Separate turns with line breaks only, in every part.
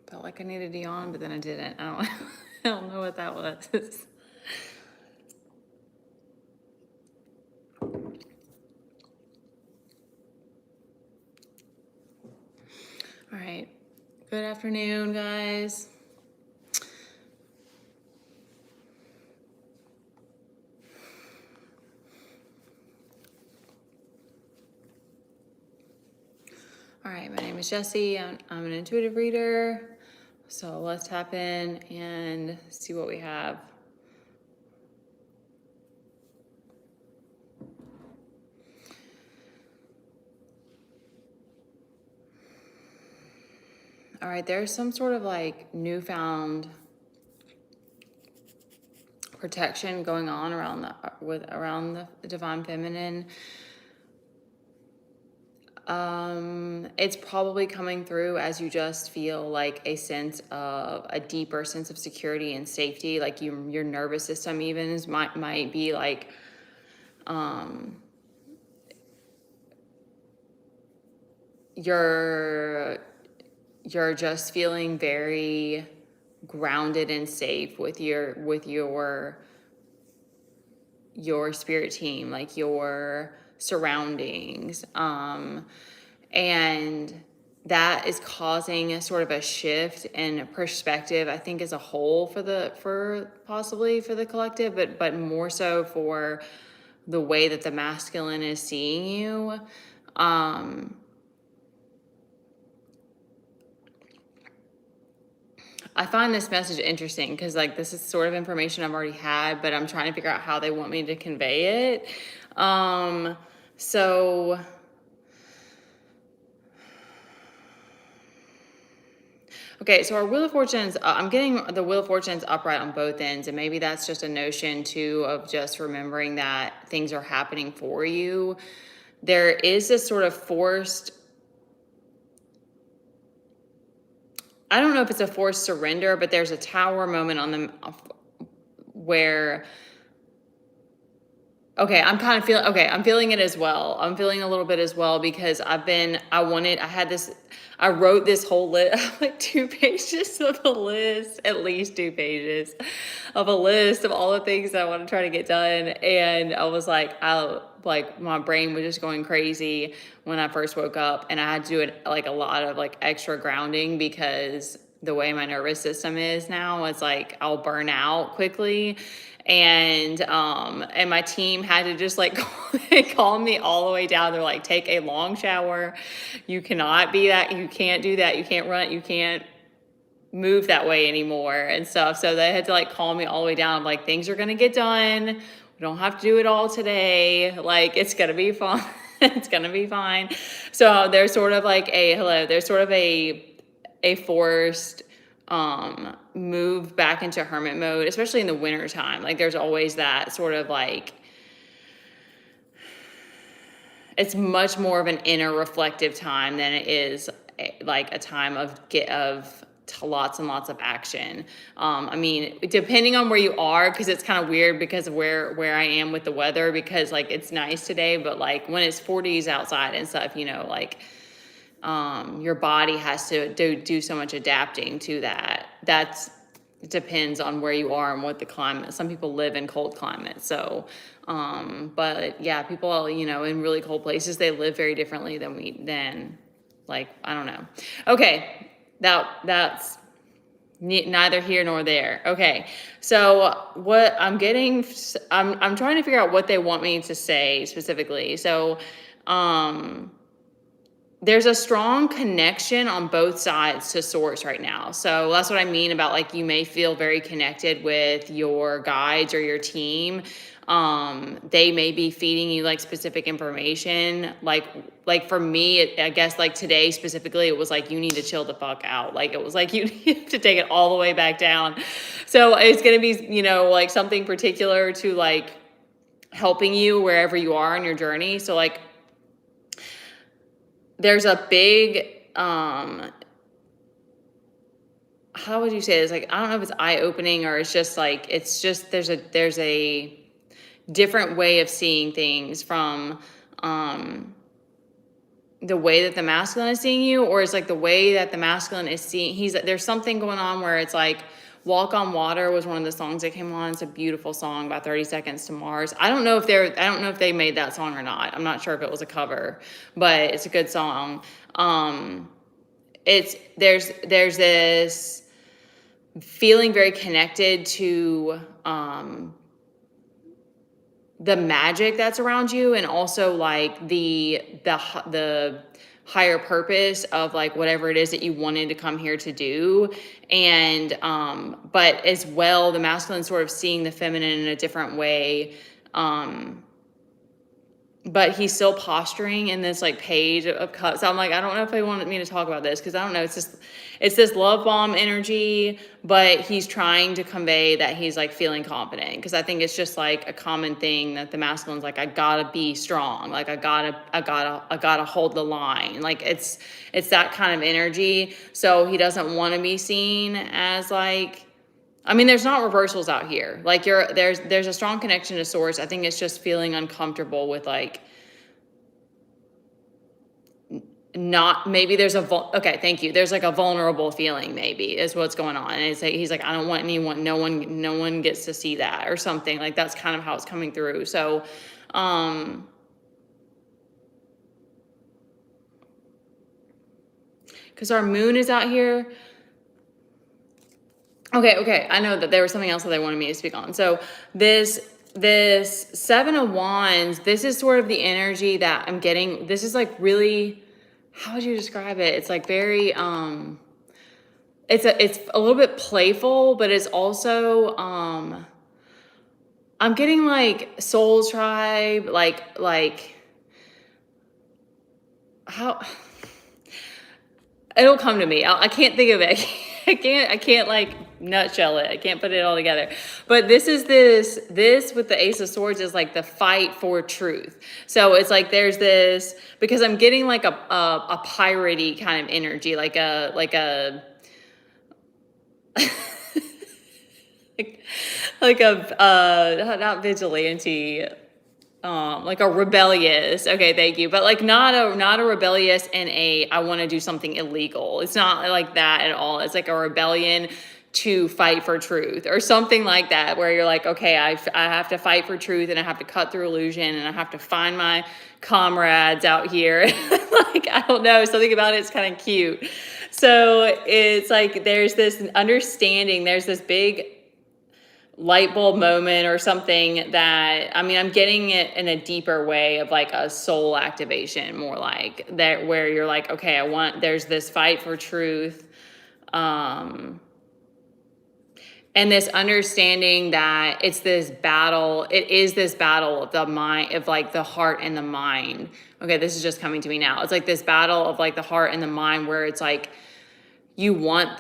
Felt like I needed to yawn, but then I didn't. I don't, I don't know what that was. All right. Good afternoon, guys. All right, my name is Jessie. I'm an intuitive reader. So let's tap in and see what we have. All right, there's some sort of like newfound protection going on around the divine feminine. It's probably coming through as you just feel like a deeper sense of security and safety. Like your nervous system even might be like, you're just feeling very grounded and safe with your spirit team, like your surroundings. And that is causing a sort of a shift in perspective, I think, as a whole for possibly for the collective, but more so for the way that the masculine is seeing you. I find this message interesting because like this is sort of information I've already had, but I'm trying to figure out how they want me to convey it. So okay, so our Wheel of Fortune's, I'm getting the Wheel of Fortune's upright on both ends, and maybe that's just a notion too of just remembering that things are happening for you. There is this sort of forced, I don't know if it's a forced surrender, but there's a tower moment on the where, okay, I'm feeling it as well. I'm feeling a little bit as well because I wrote this whole list, like 2 pages of a list, at least 2 pages of a list of all the things that I want to try to get done. And I was like, my brain was just going crazy when I first woke up, and I had to do it like a lot of like extra grounding because the way my nervous system is now, it's like I'll burn out quickly. And my team had to just like calm me all the way down. They're like, take a long shower. You cannot be that. You can't do that. You can't run. You can't move that way anymore and stuff. So they had to like calm me all the way down. I'm like, things are gonna get done. We don't have to do it all today. Like it's gonna be fun. It's gonna be fine. So there's sort of like there's sort of a forced move back into hermit mode, especially in the winter time. Like there's always that sort of like, it's much more of an inner reflective time than it is like a time of lots and lots of action. I mean, depending on where you are, because it's kind of weird because of where I am with the weather, because like it's nice today, but like when it's 40s outside and stuff, like your body has to do so much adapting to that. It depends on where you are and what the climate. Some people live in cold climates, so but yeah, people in really cold places, they live very differently than like, I don't know. Okay, that's neither here nor there. Okay, so what I'm getting, I'm trying to figure out what they want me to say specifically. So there's a strong connection on both sides to source right now. So that's what I mean about like, you may feel very connected with your guides or your team. They may be feeding you like specific information. Like for me, I guess like today specifically, it was like, you need to chill the fuck out. Like it was like, you need to take it all the way back down. So it's going to be, like something particular to like helping you wherever you are on your journey. So like, there's a big, how would you say this? Like, I don't know if it's eye-opening or it's just like, there's a different way of seeing things from, the way that the masculine is seeing you, or is like the way that the masculine is seeing, there's something going on where it's like Walk on Water was one of the songs that came on. It's a beautiful song by 30 Seconds to Mars. I don't know if they made that song or not. I'm not sure if it was a cover, but it's a good song. There's this feeling very connected to the magic that's around you, and also like the higher purpose of like whatever it is that you wanted to come here to do. And but as well, the masculine sort of seeing the feminine in a different way. But he's still posturing in this like page of cups. So I'm like, I don't know if they wanted me to talk about this, because I don't know. It's this love bomb energy, but he's trying to convey that he's like feeling confident. Because I think it's just like a common thing that the masculine's like, I gotta be strong. Like I gotta hold the line. Like it's that kind of energy. So he doesn't want to be seen as like, I mean, there's not reversals out here. Like there's a strong connection to source. I think it's just feeling uncomfortable with like, not, maybe there's okay, thank you. There's like a vulnerable feeling, maybe is what's going on. And it's like, he's like, I don't want anyone, no one gets to see that or something. Like that's kind of how it's coming through. So, because our moon is out here. Okay. I know that there was something else that they wanted me to speak on. So this Seven of Wands, this is sort of the energy that I'm getting. This is like really, how would you describe it? It's like very, it's a little bit playful, but it's also, I'm getting like Soul Tribe, like how, it'll come to me. I can't think of it. I can't like nutshell it. I can't put it all together. But this with the Ace of Swords is like the fight for truth. So it's like there's this, because I'm getting like a piratey kind of energy, like a like a not vigilante, like a rebellious, okay, thank you, but like not a rebellious in I want to do something illegal. It's not like that at all. It's like a rebellion to fight for truth or something like that, where you're like, okay, I have to fight for truth, and I have to cut through illusion, and I have to find my comrades out here. Like, I don't know, something about it's kind of cute. So it's like there's this understanding, there's this big light bulb moment or something that, I mean, I'm getting it in a deeper way of like a soul activation, more like that, where you're like, okay, there's this fight for truth. And this understanding that it is this battle of the mind, of like the heart and the mind. Okay, this is just coming to me now. It's like this battle of like the heart and the mind, where it's like, you want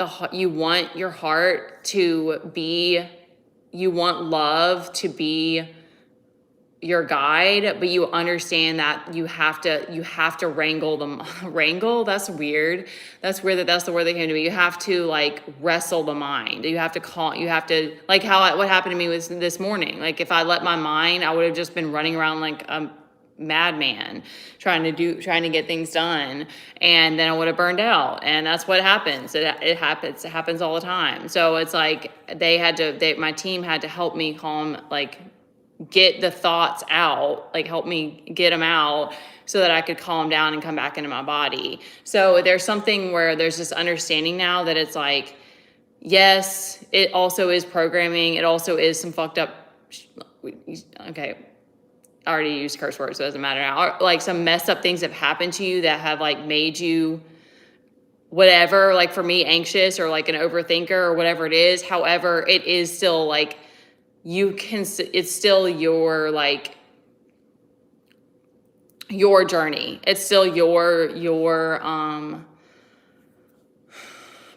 your heart to be, you want love to be your guide, but you understand that you have to wrangle them. Wrangle, weird that's the word that came to me. You have to like wrestle the mind. You have to like what happened to me was this morning. Like if I let my mind, I would have just been running around like a madman trying to get things done, and then I would have burned out. And that's what happens. It happens all the time. So it's like my team had to help me get the thoughts out, like help me get them out, so that I could calm down and come back into my body. So there's something where there's this understanding now that it's like, yes, it also is programming. It also is some fucked up, okay, I already used curse words, so it doesn't matter now. Like some messed up things have happened to you that have like made you whatever, like for me, anxious or like an overthinker or whatever it is. However, it is still like, it's still your like your journey. It's still your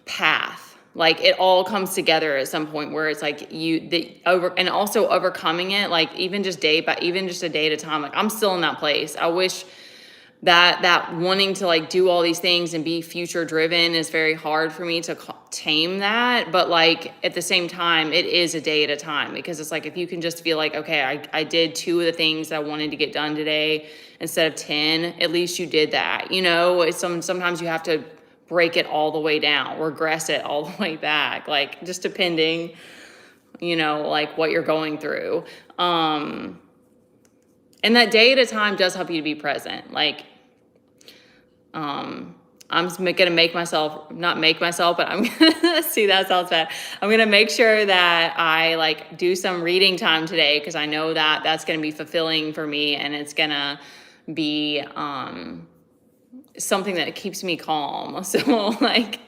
path. Like it all comes together at some point where it's like and also overcoming it, like even just a day at a time. Like I'm still in that place. I wish that wanting to like do all these things and be future driven is very hard for me to tame that. But like at the same time, it is a day at a time, because it's like, if you can just feel like, okay, I did 2 of the things that I wanted to get done today, instead of 10, at least you did that. You know, sometimes you have to break it all the way down, regress it all the way back, like just depending, you know, like what you're going through. And that day at a time does help you to be present. Like, I'm gonna make myself, not make myself, but I'm gonna see, that sounds bad. I'm gonna make sure that I like do some reading time today, because I know that that's gonna be fulfilling for me, and it's gonna be something that keeps me calm. So like,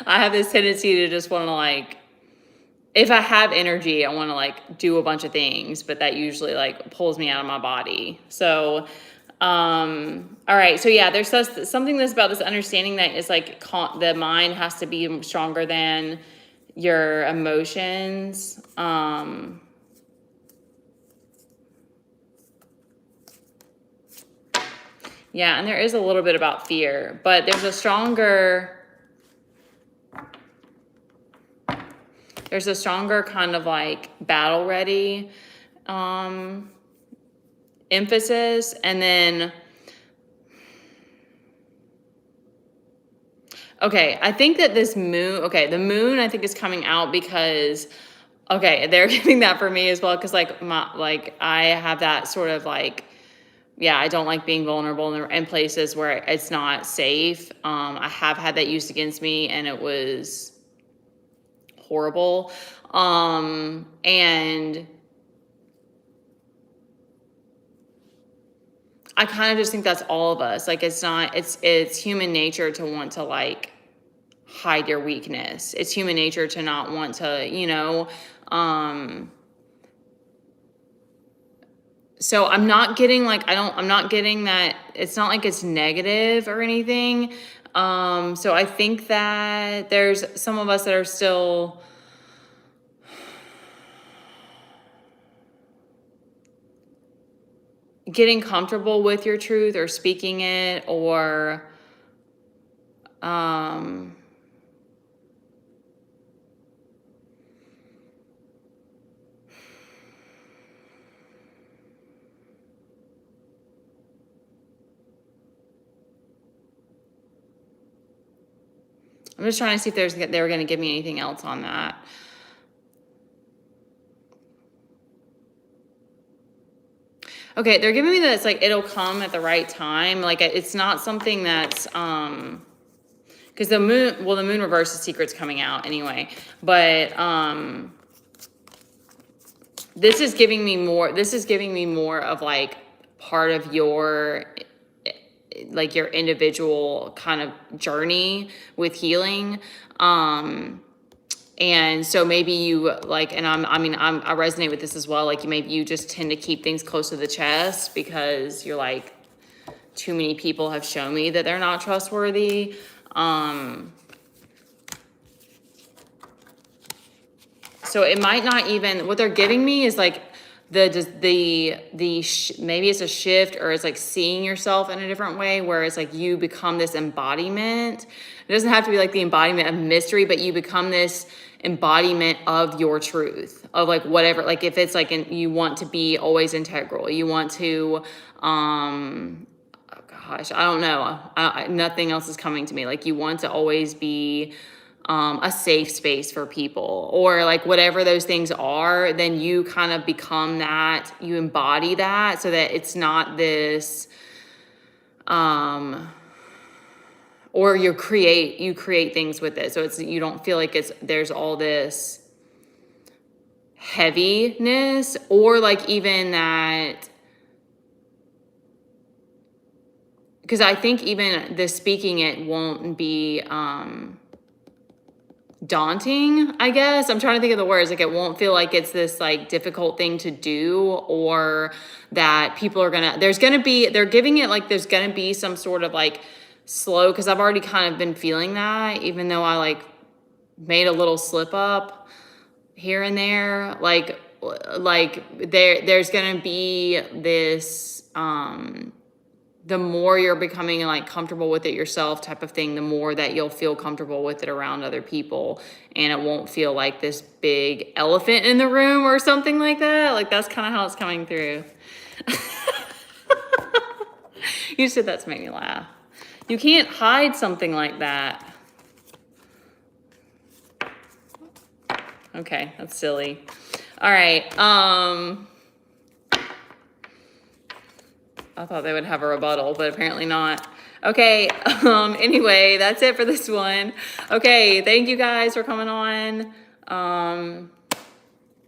I have this tendency to just want to like, if I have energy, I want to like do a bunch of things, but that usually like pulls me out of my body. So all right. So yeah, there's something that's about this understanding that is like the mind has to be stronger than your emotions. Yeah, and there is a little bit about fear, but there's a stronger kind of like battle ready emphasis. And then, okay, I think that this moon, okay, the moon I think is coming out because, okay, they're giving that for me as well, because like I have that sort of like, yeah, I don't like being vulnerable in places where it's not safe. I have had that used against me, and it was horrible. And I kind of just think that's all of us. Like, it's human nature to want to like hide your weakness. It's human nature to not want to, you know, so I'm not getting like, I'm not getting that. It's not like it's negative or anything. So I think that there's some of us that are still getting comfortable with your truth or speaking it, or I'm just trying to see if they were going to give me anything else on that. Okay, they're giving me that it's like it'll come at the right time. Like, it's not something that's because the moon reverse, the secret's coming out anyway. But this is giving me more of like part of your like your individual kind of journey with healing. And so maybe you like, and I resonate with this as well. Like, maybe you just tend to keep things close to the chest because you're like, too many people have shown me that they're not trustworthy. So it might not even, what they're giving me is like maybe it's a shift, or it's like seeing yourself in a different way, where it's like you become this embodiment. It doesn't have to be like the embodiment of mystery, but you become this embodiment of your truth, of like whatever, like if it's like you want to be always integral, you want to oh gosh, I don't know, nothing else is coming to me. Like, you want to always be a safe space for people, or like whatever those things are, then you kind of become that, you embody that, so that it's not this or you create things with it, so you don't feel like there's all this heaviness, or like even that, because I think even the speaking it won't be daunting, I guess. I'm trying to think of the words. Like, it won't feel like it's this like difficult thing to do, or that people are they're giving it like there's gonna be some sort of like slow, because I've already kind of been feeling that, even though I like made a little slip up here and there. Like there's gonna be this the more you're becoming like comfortable with it yourself type of thing, the more that you'll feel comfortable with it around other people, and it won't feel like this big elephant in the room or something like that. Like, that's kind of how it's coming through. You said that to make me laugh. You can't hide something like that. Okay, that's silly. All right. I thought they would have a rebuttal, but apparently not. Okay, anyway, that's it for this one. Okay, thank you guys for coming on.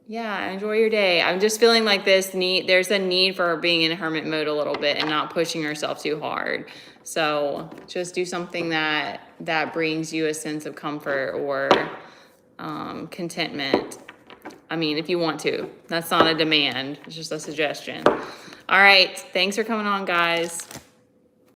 Yeah, enjoy your day. I'm just feeling like there's a need for being in hermit mode a little bit and not pushing yourself too hard. So just do something that brings you a sense of comfort or contentment. I mean, if you want to. That's not a demand. It's just a suggestion. All right. Thanks for coming on, guys.